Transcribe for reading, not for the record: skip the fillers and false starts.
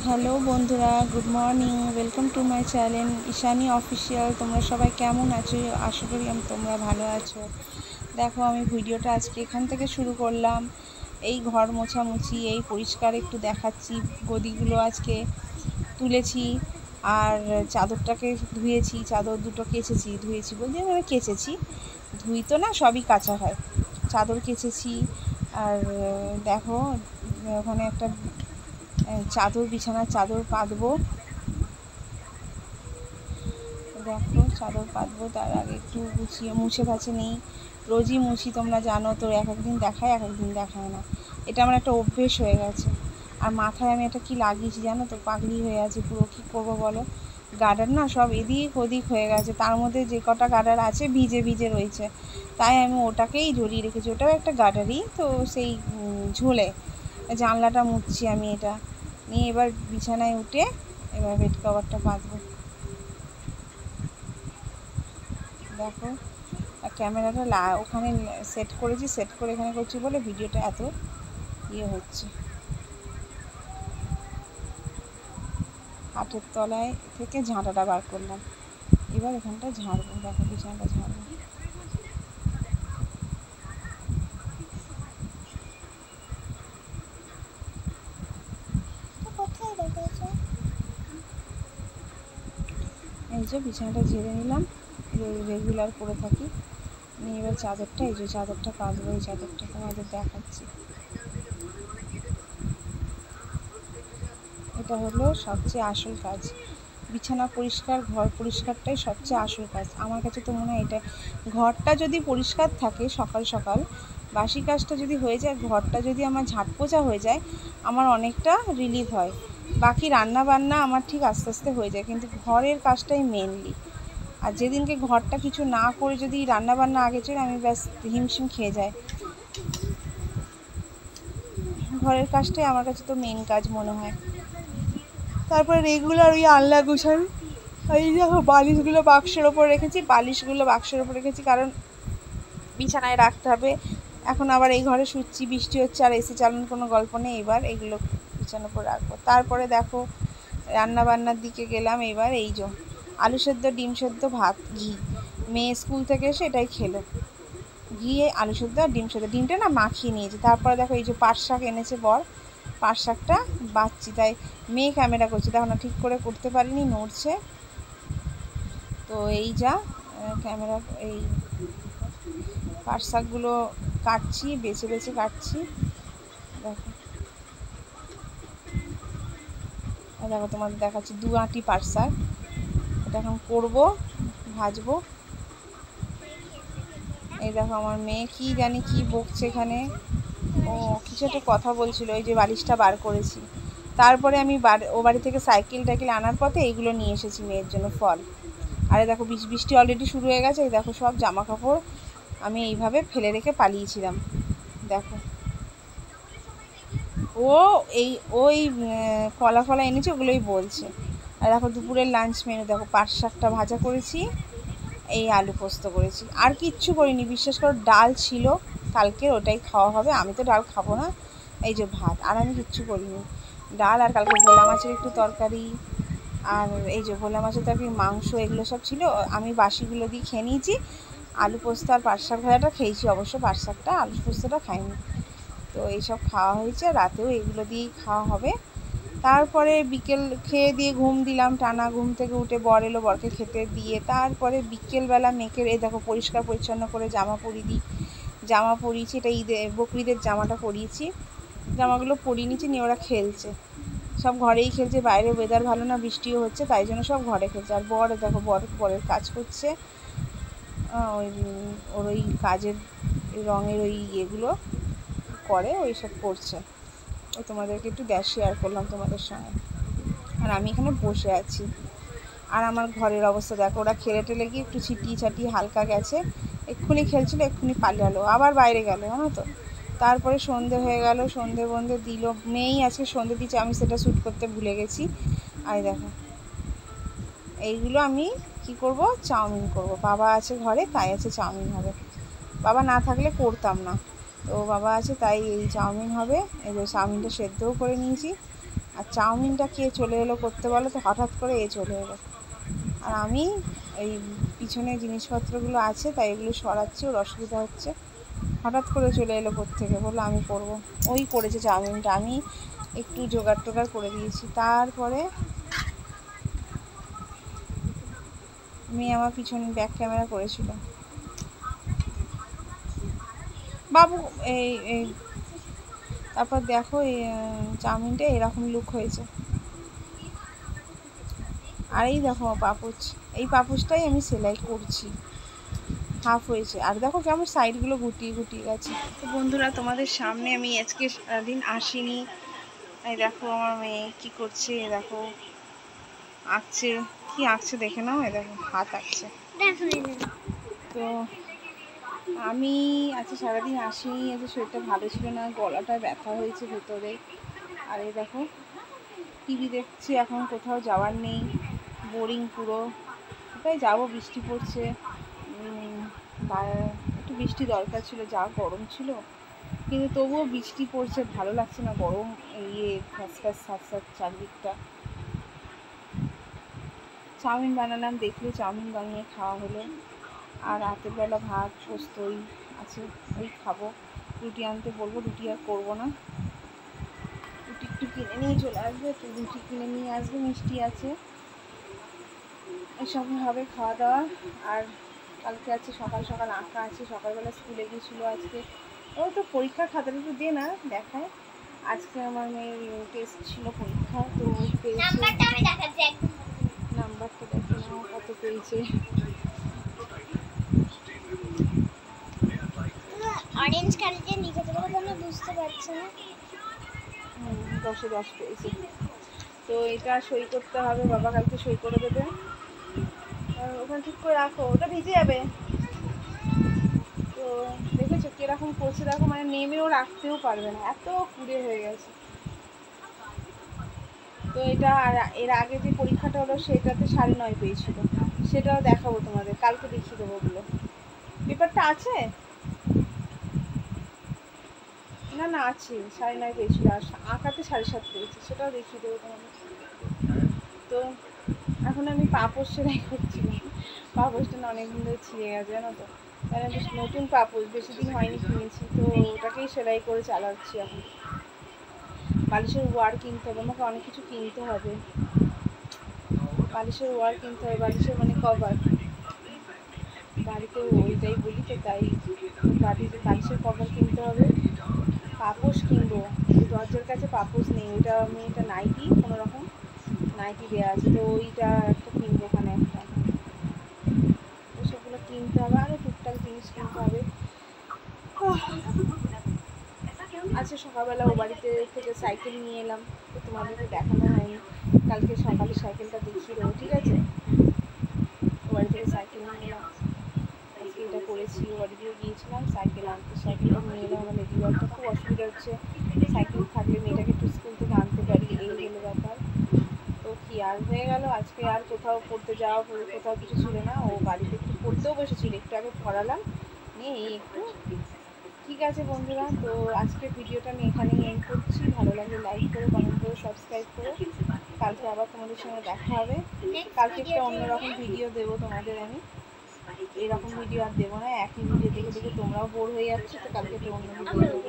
Hello বন্ধুরা, good morning. Welcome to my channel Ishani official. তোমরা সবাই কেমন আছো? আশা করি তোমরা ভালো আছো। দেখো, আমি ভিডিওটা আজকে এখান থেকে শুরু করলাম। এই ঘর মোছামুছি, এই পরিষ্কার একটু দেখাচ্ছি। গদিগুলো আজকে তুলেছি, আর চাদরটাকে ধুয়েছি। চাদর দুটো ধুয়েছি বলতে মানে কেচেছি, ধুই তো না, সবই কাচা হয়। চাদর কেচেছি। আর দেখো, ওখানে একটা চাদর, বিছানার চাদর পাতবো। দেখো, চাদর পাতবো, তার আগে একটু গুছিয়ে মুছে কাছে নিই। রোজই মুছি, তোমরা জানো তো। এক একদিন দেখায়, এক একদিন দেখায় না। এটা আমার একটা অভ্যেস হয়ে গেছে। আর মাথায় আমি এটা কি লাগিয়েছি জানো তো? পাগড়ি হয়ে আছে পুরো। কী করবো বলো? গার্ডার না সব এদিক ওদিক হয়ে গেছে, তার মধ্যে যে কটা গার্ডার আছে ভিজে ভিজে রয়েছে, তাই আমি ওটাকেই জড়িয়ে রেখেছি। ওটাও একটা গার্ডারই তো, সেই ঝোলে জানলাটা মুছছি আমি। এটা নিয়ে এবার বিছানায় উঠে এবার বেড কভারটা পাতবো। দেখো, ক্যামেরাটা ওখানে সেট করেছি, সেট করে এখানে করছি বলে ভিডিওটা এত হচ্ছে। হাতের তলায় থেকে ঝাঁটাটা বার করলাম, এবার এখানটা ঝাড়বো। দেখো, বিছানাটা ঝাড়বো। এই যে বিছানাটা ঝেড়ে নিলাম, রেগুলার করে থাকি। নিয়ে এবার চাদরটা, এই যে চাদরটা পাতবো। এই চাদরটা তোমাদের দেখাচ্ছি। এটা হলো সবচেয়ে আসল কাজ। বিছানা পরিষ্কার, ঘর পরিষ্কারটাই সবচেয়ে আসল কাজ আমার কাছে তো মনে হয়। এটা ঘরটা যদি পরিষ্কার থাকে, সকাল সকাল বাসি কাজটা যদি হয়ে যায়, ঘরটা যদি আমার ঝাঁট পোছা হয়ে যায়, আমার অনেকটা রিলিফ হয়। বাকি রান্না বান্না আমার ঠিক আস্তে আস্তে হয়ে যায়, কিন্তু ঘরের কাজটাই মেনলি। আর যেদিনকে ঘরটা কিছু না করে যদি রান্না বান্না আগে চলে, আমি ব্যাস হিমশিম খেয়ে যাই। ঘরের কাজটাই আমার কাছে তো মেন কাজ মনে হয়। তারপরে রেগুলার ওই আলনা গুছানো। এই দেখো, বালিশগুলো বাক্সের ওপর রেখেছি, কারণ বিছানায় রাখতে হবে। এখন আবার এই ঘরে শুচ্ছি, বৃষ্টি হচ্ছে, আর এসি চালানোর কোনো গল্প নেই। এবার এইগুলো বিছানার ওপর রাখবো। তারপরে দেখো, রান্না বান্নার দিকে গেলাম। এবার এই যে আলু সেদ্ধ, ডিম সেদ্ধ, ভাত, ঘি। মেয়ে স্কুল থেকে এসে এটাই খেলো, ঘি, আলু সেদ্ধ আর ডিম সেদ্ধ। ডিমটা না মাখিয়ে নিয়েছি। তারপরে দেখো, এই যে পাট শাক এনেছে বর, পাট শাকটা বাচ্ছি। তাই মেয়ে ক্যামেরা করছে, দেখো না, ঠিক করে করতে পারিনি, নড়ছে। তো এই যা ক্যামেরা, এই পাট শাকগুলো কাটছি, বেছে বেছে কাটছি। দেখো, দেখো তোমাদের দেখাচ্ছি 2 আঁটি পাট শাক। এটা এখন করবো, ভাজবো। এই দেখো, আমার মেয়ে কি জানি কি বকছে এখানে। ও কিছু একটা কথা বলছিল, ওই যে বালিশটা বার করেছি। তারপরে আমি ও বাড়ি থেকে সাইকেল টাইকেল আনার পথে এইগুলো নিয়ে এসেছি মেয়ের জন্য, ফল। আরে দেখো, বৃষ্টি অলরেডি শুরু হয়ে গেছে। এই দেখো, সব জামা কাপড় আমি এইভাবে ফেলে রেখে পালিয়েছিলাম। দেখো, ও এই ওই কলা ফলা এনেছে, ওগুলোই বলছে। আর দেখো, দুপুরের লাঞ্চ মেনু দেখো, পাট শাকটা ভাজা করেছি, এই আলু পোস্ত করেছি, আর কিচ্ছু করিনি। বিশ্বাস করো, ডাল ছিল কালকের, ওটাই খাওয়া হবে। আমি তো ডাল খাবো না। এই যে ভাত, আর আমি কিচ্ছু করিনি। ডাল, আর কালকে ভোলা মাছের একটু তরকারি, আর এই যে ভোলা মাছের তরকারি, মাংস, এগুলো সব ছিল। আমি বাসিগুলো দিয়ে খেয়ে নিয়েছি। আলু পোস্ত আর পাট শাক ভাজাটা খেয়েছি অবশ্য, পাট শাকটা, আলু পোস্তটা খাইনি। তো এইসব খাওয়া হয়েছে, রাতেও এগুলো দিয়েই খাওয়া হবে। তারপরে বিকেল খেয়ে দিয়ে ঘুম দিলাম টানা। ঘুম থেকে উঠে বর এলো, বরকে খেতে দিয়ে তারপরে বিকেলবেলা মেয়েকে এই দেখো পরিষ্কার পরিচ্ছন্ন করে জামা পরিয়ে দিই। জামা পরিয়েছি, এটা বকরিদের জামাটা পরিয়েছি। জামাগুলো পরিয়ে নিয়েছি, নিয়ে ওরা খেলছে, সব ঘরেই খেলছে। বাইরে ওয়েদার ভালো না, বৃষ্টিও হচ্ছে, তাই জন্য সব ঘরে খেলছে। আর বর দেখো, বরের কাজ করছে। ওই ওর ওই কাজের রঙের ওই ইয়েগুলো করে, ওই সব করছে। ওই তোমাদেরকে একটু শেয়ার করলাম তোমাদের সঙ্গে। আর আমি এখানে বসে আছি। আর আমার ঘরের অবস্থা দেখো, ওরা খেলে টেলে গিয়ে একটু ছিটিয়ে হালকা গেছে। এক্ষুনি খেলছিল, এক্ষুনি পালালো, আবার বাইরে গেল, জানো তো। তারপরে সন্ধে হয়ে গেল, সন্ধে বন্ধে দিল। মেয়েই আজকে সন্ধে দিচ্ছে, আমি সেটা শ্যুট করতে ভুলে গেছি। আর দেখো, এইগুলো আমি কি করব, চাউমিন করব। বাবা আছে ঘরে, তাই আছে চাউমিন হবে। বাবা না থাকলে করতাম না, তো বাবা আছে তাই এই চাউমিন হবে। এই যে চাউমিনটা সেদ্ধও করে নিয়েছি। আর চাউমিনটা কে চলে এলো করতে বলো তো, হঠাৎ করে এ চলে এলো। আর আমি এই পিছনে জিনিসপত্রগুলো আছে তাই এগুলো সরাচ্ছি, ওর অসুবিধা হচ্ছে। হঠাৎ করে চলে এলো কোত্থেকে, বললো আমি করব। ওই করেছে চাউমিনটা, আমি একটু জোগাড় টোগাড় করে দিয়েছি। তারপরে মেয়ে আমার পিছনে ব্যাক ক্যামেরা করেছিল। বাবু এই তারপর দেখো এই চাউমিনটা এরকম লুক হয়েছে। আর এই দেখো পাপোশ, এই পাপোশটাই আমি সেলাই করছি, হাফ হয়েছে। আর দেখো কেমন সাইডগুলো গুটিয়ে গুটিয়ে গেছে। তো বন্ধুরা, তোমাদের সামনে আমি আজকে সারাদিন আসিনি। এই দেখো আমার মেয়ে কী করছে, দেখো আঁকছে, কি আঁকছে দেখে নাও। এই দেখো হাত আঁকছে। তো আমি আজকে সারাদিন আসিনি, আজকে শরীরটা ভালো ছিল না, গলাটা ব্যথা হয়েছে ভেতরে। আর এই দেখো টিভি দেখছি, এখন কোথাও যাওয়ার নেই, বোরিং পুরো। কোথায় যাবো, বৃষ্টি পড়ছে, একটু বৃষ্টি দরকার ছিল, যা গরম ছিল। কিন্তু তবুও বৃষ্টি পড়ছে, ভালো লাগছে না, গরম ফ্যাস ফ্যাস ফ্যাস ফ্যাস চারদিকটা। চাউমিন বানালাম, দেখলে চাউমিন বানিয়ে খাওয়া হলো। আর রাতের বেলা ভাত পোস্তই আছে, ওই খাবো। রুটি আনতে বলবো, রুটি আর করবো না, রুটি একটু কিনে নিয়ে চলে আসবে, একটু রুটি কিনে নিয়ে আসবে, মিষ্টি আছে, এসব হবে খাওয়া দাওয়া। আর কালকে আছে সকাল সকাল আঁকা আছে, সকালবেলা স্কুলে গিয়েছিলো আজকে। ও তো পরীক্ষার খাতাটা একটু দে না, দেখায়। আজকে আমার মেয়ের টেস্ট ছিল, পরীক্ষা, তো পেয়েছে। নাম্বারটা দেখে নাও কত পেয়েছে। অরেঞ্জ কালারে লিখেছে বলে আমি বুঝতে পারছি না। 10-এ 10 পেয়েছে। তো এটা সই করতে হবে, বাবা কালকে সই করে দেবে। ওখানে ঠিক করে রাখো, ওটা ভিজে যাবে। তো দেখেছো কিরকম করছে, দেখো মানে নেমেও রাখতেও পারবে না, এত কুড়ে হয়ে গেছে। তো এটা আর এর আগে যে পরীক্ষাটা হলো সেটাতে 9.5 পেয়েছিল, সেটাও দেখাবো তোমাদের, কালকে দেখিয়ে দেবো। ওগুলো পেপারটা আছে না, না আছে, 9.5 পেয়েছিল। আর আঁকাতে 7.5 পেয়েছে, সেটাও দেখিয়ে দেবো তোমাদের। তো এখন আমি পাপোশ সেলাই করছিলাম, পাপোশটা না অনেকদিন ধরে ছিঁড়ে গেছে জানো তো, তাই বেশ নতুন পাপোশ, বেশি দিন হয়নি কিনেছি, তো ওটাকেই সেলাই করে চালাচ্ছি এখন। বালিশের ওয়ার কিনতে হবে, আমাকে অনেক কিছু কিনতে হবে, বালিশের ওয়ার কিনতে হবে, বালিশের মানে কভার, বাড়িতে ওইটাই বলি তো, তাই বালিশের কভার কিনতে হবে। পাপোশ কিনবো, দরজার কাছে পাপোশ নেই, ওইটা আমি এটা নাইটি, কোনো রকম নাইটি দেওয়া আছে, তো ওইটা একটা কিনবো, ওখানে একটা, তো সেগুলো কিনতে হবে। আরও টুকটাক জিনিস কিনতে হবে। আজকে সকালবেলা ও বাড়িতে থেকে সাইকেল নিয়ে এলাম, তো তোমাদেরকে দেখানো হয়নি, কালকে সকালে সাইকেলটা দেখিয়ে দেবো, ঠিক আছে। ও বাড়ি থেকে সাইকেল নিয়ে এলাম, আজকে এটা করেছি, ও বাড়ি থেকে গিয়েছিলাম সাইকেল আনতে, সাইকেলটা নিয়ে এলাম। আমার লেডিবারটা খুব অসুবিধা হচ্ছে, সাইকেল থাকলে মেয়েটাকে একটু স্কুল থেকে আনতে পারি, এই হলো ব্যাপার। তো কি আর হয়ে গেল, আজকে আর কোথাও পড়তে যাওয়া, কোথাও কিছু ছিল না, ও বাড়িতে একটু পড়তেও বসেছিল, একটু আগে পড়ালাম নিয়ে এই একটু। ঠিক আছে বন্ধুরা, তো আজকের ভিডিওটা আমি এখানেই এন্ড করছি। ভালো লাগলে লাইক করো, কমেন্ট করো, সাবস্ক্রাইব করো। কালকে আবার তোমাদের সঙ্গে দেখা হবে। কালকে একটা অন্যরকম ভিডিও দেবো তোমাদের আমি, এরকম ভিডিও আর দেবো না, একই ভিডিও দেখে দেখে তোমরাও বোর হয়ে যাচ্ছ, তো কালকে একটা অন্য ভিডিও দেবো।